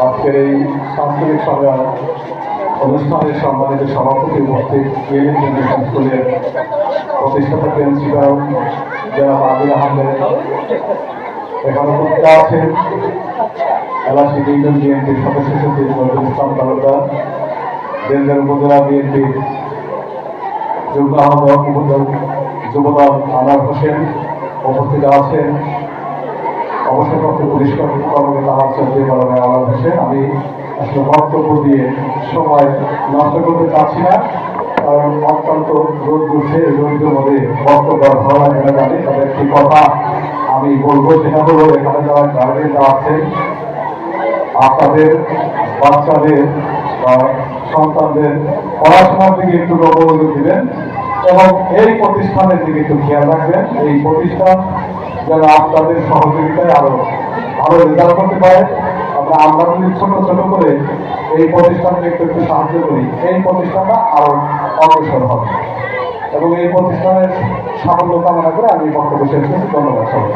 আজকের এই সাংস্কৃতিক অনুষ্ঠানের সম্মানিত সভাপতি উপস্থিত ইন্টারন্যাশনাল স্কুলের প্রতিষ্ঠাতা প্রিন্সিপাল জনাব আবির আহমেদ, এখানে উপস্থিত আছেন এলাচি ইউনিয়ন বিএনপির সদস্য সচিব নজরুল ইসলাম তালুকদার, দেনগাঁও উপজেলা বিএনপির যুগ্ম আহ্বায়ক যুবদল আনোয়ার হোসেন, উপস্থিত আছেন অবসরপ্রাপ্ত পুলিশ কর্মকর্তা আমার চৌধুরী কলমে আনোয়ার হোসেন। আমি আসলে বক্তব্য দিয়ে সময় নষ্ট করতে চাচ্ছি না, কারণ অত্যন্ত রোদ্রের মধ্যে বক্তব্য ভালো লাগে না জানি। তবে একটি কথা আমি বলবো, সেটা হলো এখানে যারা গার্জেনরা আছেন, আপনাদের বাচ্চাদের বা সন্তানদের পড়াশোনার দিকে একটু মনোযোগ দিবেন এবং এই প্রতিষ্ঠানের দিকে একটু খেয়াল রাখবেন। এই প্রতিষ্ঠান যেন আপনাদের সহযোগিতায় আরো ভালো রেজাল্ট করতে পারে। আমরা যদি ছোট ছোট করে এই প্রতিষ্ঠানকে একটু সাহায্য করি, এই প্রতিষ্ঠানটা আরো অগ্রসর হবে এবং এই প্রতিষ্ঠানের সাফল্য কামনা করে আমি বক্তব্য শেষ করছি। ধন্যবাদ সবাই।